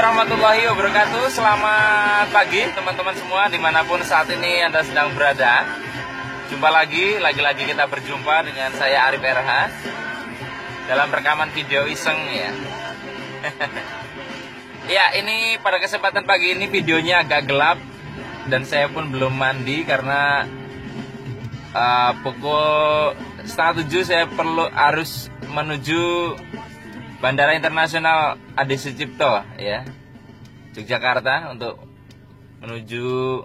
warahmatullahi wabarakatuh. Selamat pagi teman-teman semua dimanapun saat ini Anda sedang berada. Jumpa lagi kita berjumpa dengan saya Arif RH dalam rekaman video iseng ya. Ya, ini pada kesempatan pagi ini videonya agak gelap dan saya pun belum mandi karena pukul 6:30 saya harus menuju Bandara Internasional Adi Sucipto ya, Yogyakarta, untuk menuju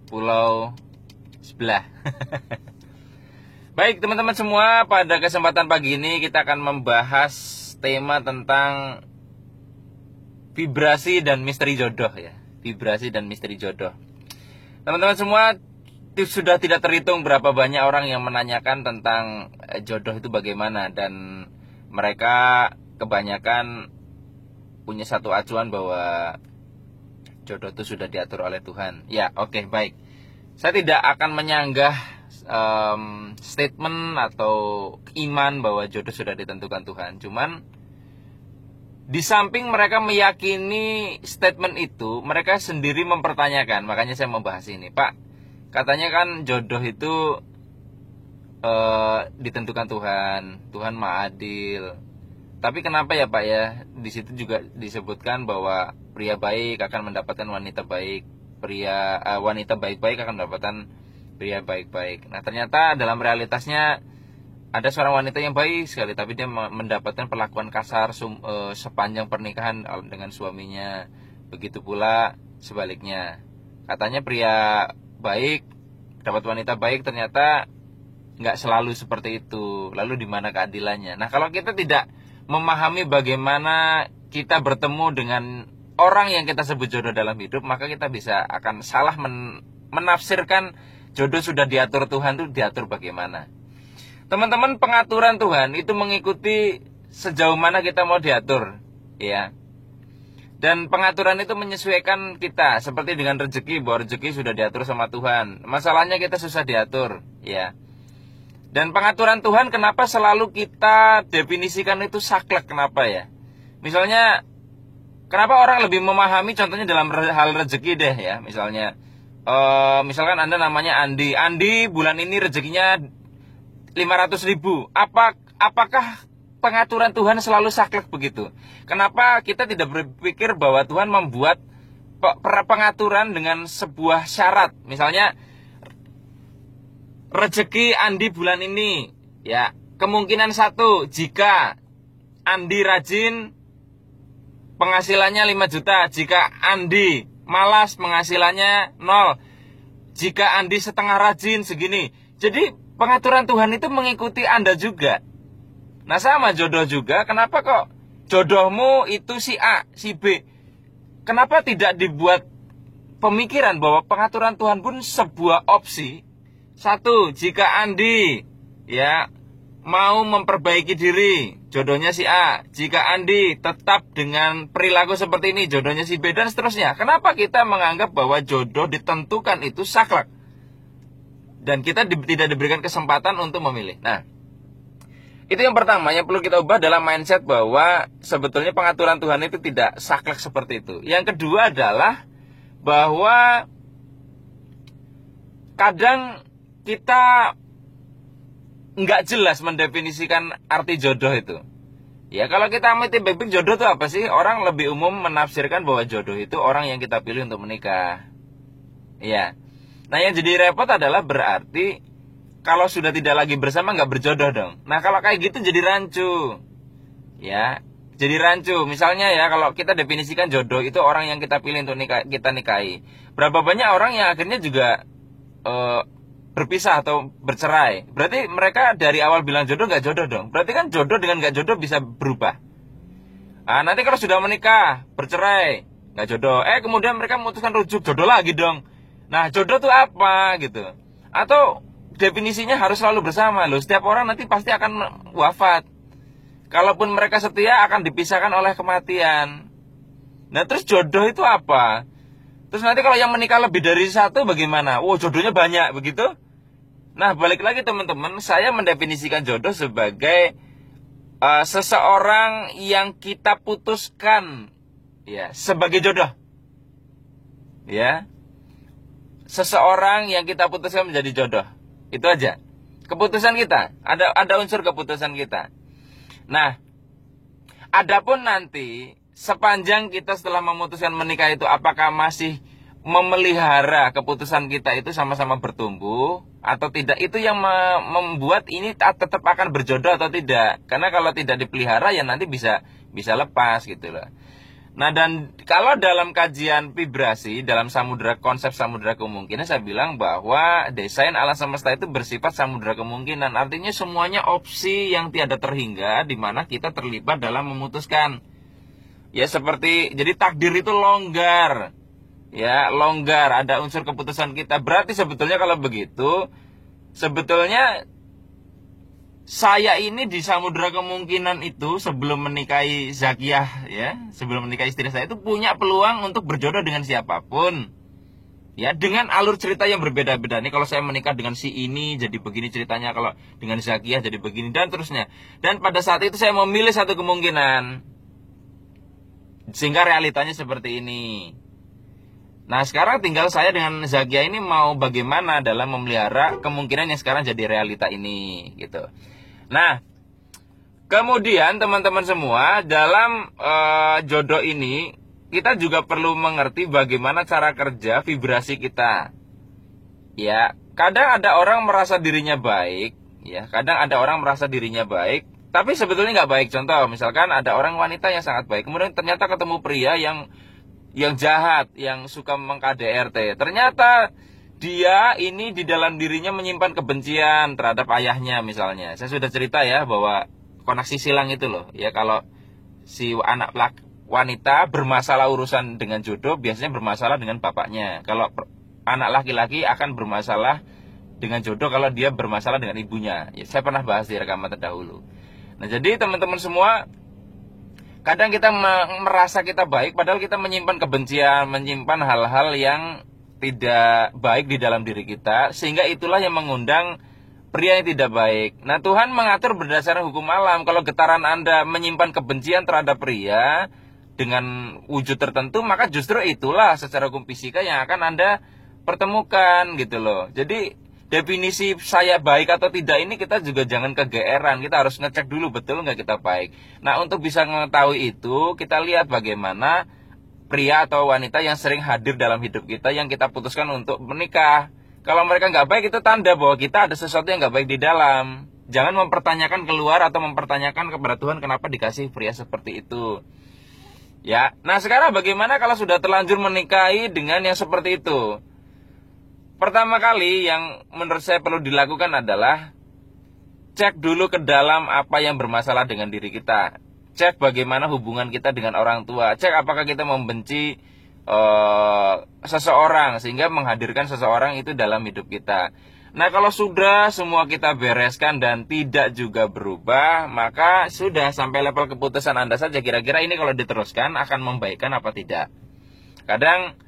pulau sebelah. Baik teman-teman semua, pada kesempatan pagi ini kita akan membahas tema tentang vibrasi dan misteri jodoh ya. Vibrasi dan misteri jodoh. Teman-teman semua, sudah tidak terhitung berapa banyak orang yang menanyakan tentang jodoh itu bagaimana, dan mereka kebanyakan punya satu acuan bahwa jodoh itu sudah diatur oleh Tuhan. Ya, oke, baik. Saya tidak akan menyanggah statement atau iman bahwa jodoh sudah ditentukan Tuhan. Cuman di samping mereka meyakini statement itu, mereka sendiri mempertanyakan. Makanya saya membahas ini. Pak, katanya kan jodoh itu ditentukan Tuhan. Tuhan Maha Adil. Tapi kenapa ya Pak ya, di situ juga disebutkan bahwa pria baik akan mendapatkan wanita baik, wanita baik-baik akan mendapatkan pria baik-baik. Nah, ternyata dalam realitasnya ada seorang wanita yang baik sekali, tapi dia mendapatkan perlakuan kasar sepanjang pernikahan dengan suaminya. Begitu pula sebaliknya. Katanya pria baik dapat wanita baik, ternyata nggak selalu seperti itu. Lalu di mana keadilannya? Nah, kalau kita tidak memahami bagaimana kita bertemu dengan orang yang kita sebut jodoh dalam hidup, maka kita akan salah menafsirkan jodoh sudah diatur Tuhan itu diatur bagaimana. Teman-teman, pengaturan Tuhan itu mengikuti sejauh mana kita mau diatur, ya. Dan pengaturan itu menyesuaikan kita, seperti dengan rezeki, bahwa rezeki sudah diatur sama Tuhan. Masalahnya kita susah diatur, ya. Dan pengaturan Tuhan kenapa selalu kita definisikan itu saklek, kenapa ya? Misalnya, kenapa orang lebih memahami contohnya dalam hal rezeki deh ya. Misalkan Anda namanya Andi. Andi bulan ini rezekinya 500.000. Apakah pengaturan Tuhan selalu saklek begitu? Kenapa kita tidak berpikir bahwa Tuhan membuat pengaturan dengan sebuah syarat? Misalnya, rezeki Andi bulan ini ya, kemungkinan 1, jika Andi rajin penghasilannya 5 juta, jika Andi malas penghasilannya 0, jika Andi setengah rajin segini. Jadi pengaturan Tuhan itu mengikuti Anda juga. Nah, sama jodoh juga. Kenapa kok jodohmu itu si A, si B? Kenapa tidak dibuat pemikiran bahwa pengaturan Tuhan pun sebuah opsi? 1, jika Andi ya mau memperbaiki diri, jodohnya si A. Jika Andi tetap dengan perilaku seperti ini, jodohnya si B, dan seterusnya. Kenapa kita menganggap bahwa jodoh ditentukan itu saklek dan kita tidak diberikan kesempatan untuk memilih? Nah, itu yang pertama yang perlu kita ubah dalam mindset, bahwa sebetulnya pengaturan Tuhan itu tidak saklek seperti itu. Yang kedua adalah bahwa kadang kita nggak jelas mendefinisikan arti jodoh itu. Ya, kalau kita amati baik-baik, jodoh itu apa sih? Orang lebih umum menafsirkan bahwa jodoh itu orang yang kita pilih untuk menikah. Ya. Nah, yang jadi repot adalah berarti kalau sudah tidak lagi bersama nggak berjodoh dong. Nah, kalau kayak gitu jadi rancu. Ya, jadi rancu. Misalnya ya, kalau kita definisikan jodoh itu orang yang kita pilih untuk kita nikahi. Berapa banyak orang yang akhirnya juga berpisah atau bercerai. Berarti mereka dari awal bilang jodoh nggak jodoh dong. Berarti kan jodoh dengan nggak jodoh bisa berubah. Nah, nanti kalau sudah menikah, bercerai, nggak jodoh. Kemudian mereka memutuskan rujuk, jodoh lagi dong. Nah, jodoh itu apa gitu? Atau definisinya harus selalu bersama loh. Setiap orang nanti pasti akan wafat. Kalaupun mereka setia akan dipisahkan oleh kematian. Nah, terus jodoh itu apa? Terus nanti kalau yang menikah lebih dari 1 bagaimana? Jodohnya banyak begitu? Nah, balik lagi teman-teman, saya mendefinisikan jodoh sebagai seseorang yang kita putuskan ya, sebagai jodoh. Ya. Seseorang yang kita putuskan menjadi jodoh. Itu aja. Keputusan kita, ada unsur keputusan kita. Nah, adapun nanti sepanjang kita setelah memutuskan menikah itu apakah masih memelihara keputusan kita itu sama-sama bertumbuh atau tidak, itu yang membuat ini tetap akan berjodoh atau tidak. Karena kalau tidak dipelihara ya nanti bisa lepas gitu loh. Nah, dan kalau dalam kajian vibrasi, dalam konsep samudera kemungkinan, saya bilang bahwa desain alam semesta itu bersifat samudera kemungkinan. Artinya semuanya opsi yang tiada terhingga, di mana kita terlibat dalam memutuskan. Ya seperti, jadi takdir itu longgar. Ya, longgar, ada unsur keputusan kita. Berarti sebetulnya kalau begitu, sebetulnya saya ini di samudera kemungkinan itu sebelum menikahi Zakiyah, ya, sebelum menikahi istri saya itu punya peluang untuk berjodoh dengan siapapun. Ya, dengan alur cerita yang berbeda-beda. Nih kalau saya menikah dengan si ini jadi begini ceritanya, kalau dengan Zakiyah jadi begini dan terusnya. Dan pada saat itu saya memilih satu kemungkinan. Sehingga realitanya seperti ini. Nah, sekarang tinggal saya dengan Zakiyah ini mau bagaimana dalam memelihara kemungkinan yang sekarang jadi realita ini, gitu. Nah, kemudian teman-teman semua, dalam jodoh ini kita juga perlu mengerti bagaimana cara kerja vibrasi kita. Ya, kadang ada orang merasa dirinya baik, ya, kadang ada orang merasa dirinya baik, tapi sebetulnya nggak baik. Contoh, misalkan ada orang wanita yang sangat baik, kemudian ternyata ketemu pria yang jahat, yang suka meng-KDRT. Ternyata dia ini di dalam dirinya menyimpan kebencian terhadap ayahnya misalnya. Saya sudah cerita ya bahwa koneksi silang itu loh. Ya, kalau si anak wanita bermasalah urusan dengan jodoh, biasanya bermasalah dengan bapaknya. Kalau anak laki-laki akan bermasalah dengan jodoh kalau dia bermasalah dengan ibunya. Ya, saya pernah bahas di rekaman terdahulu. Nah, jadi teman-teman semua, kadang kita merasa kita baik, padahal kita menyimpan kebencian, menyimpan hal-hal yang tidak baik di dalam diri kita, sehingga itulah yang mengundang pria yang tidak baik. Nah, Tuhan mengatur berdasarkan hukum alam. Kalau getaran Anda menyimpan kebencian terhadap pria dengan wujud tertentu, maka justru itulah secara hukum fisika yang akan Anda pertemukan gitu loh. Jadi definisi saya baik atau tidak ini kita juga jangan kegeeran. Kita harus ngecek dulu betul nggak kita baik. Nah, untuk bisa mengetahui itu, kita lihat bagaimana pria atau wanita yang sering hadir dalam hidup kita yang kita putuskan untuk menikah. Kalau mereka nggak baik, itu tanda bahwa kita ada sesuatu yang nggak baik di dalam. Jangan mempertanyakan keluar atau mempertanyakan kepada Tuhan kenapa dikasih pria seperti itu. Ya, nah sekarang bagaimana kalau sudah terlanjur menikahi dengan yang seperti itu? Pertama kali yang menurut saya perlu dilakukan adalah cek dulu ke dalam apa yang bermasalah dengan diri kita. Cek bagaimana hubungan kita dengan orang tua. Cek apakah kita membenci seseorang sehingga menghadirkan seseorang itu dalam hidup kita. Nah, kalau sudah semua kita bereskan dan tidak juga berubah, maka sudah sampai level keputusan Anda saja. Kira-kira ini kalau diteruskan akan membaikkan apa tidak. Kadang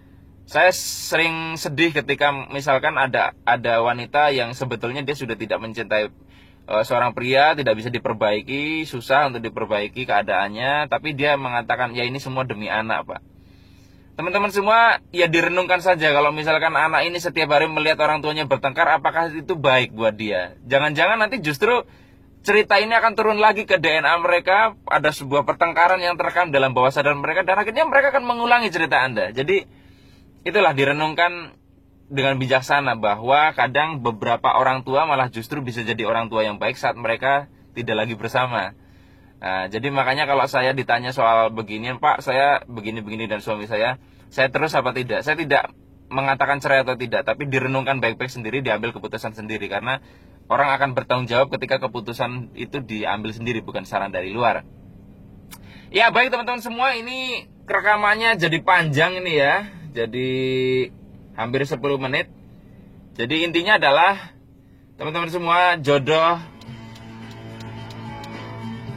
saya sering sedih ketika misalkan ada wanita yang sebetulnya dia sudah tidak mencintai seorang pria, tidak bisa diperbaiki, susah untuk diperbaiki keadaannya, tapi dia mengatakan ya ini semua demi anak, Pak. Teman-teman semua, ya direnungkan saja kalau misalkan anak ini setiap hari melihat orang tuanya bertengkar, apakah itu baik buat dia? Jangan-jangan nanti justru cerita ini akan turun lagi ke DNA mereka, ada sebuah pertengkaran yang terekam dalam bawah sadar mereka, dan akhirnya mereka akan mengulangi cerita Anda. Jadi itulah direnungkan dengan bijaksana bahwa kadang beberapa orang tua malah justru bisa jadi orang tua yang baik saat mereka tidak lagi bersama. Nah, jadi makanya kalau saya ditanya soal beginian, Pak, saya begini-begini dan suami saya terus apa tidak? Saya tidak mengatakan cerai atau tidak, tapi direnungkan baik-baik sendiri, diambil keputusan sendiri. Karena orang akan bertanggung jawab ketika keputusan itu diambil sendiri, bukan saran dari luar. Ya, baik teman-teman semua, ini rekamannya jadi panjang ini ya. Jadi hampir 10 menit. Jadi intinya adalah teman-teman semua, jodoh,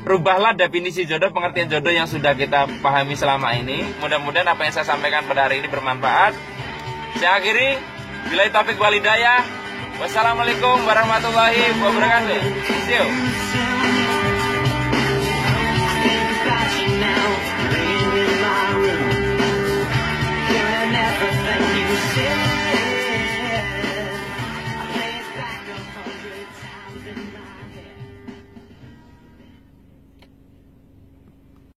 rubahlah definisi jodoh, pengertian jodoh yang sudah kita pahami selama ini. Mudah-mudahan apa yang saya sampaikan pada hari ini bermanfaat. Saya akhiri, billahi taufik wal hidayah. Wassalamualaikum warahmatullahi wabarakatuh. See you.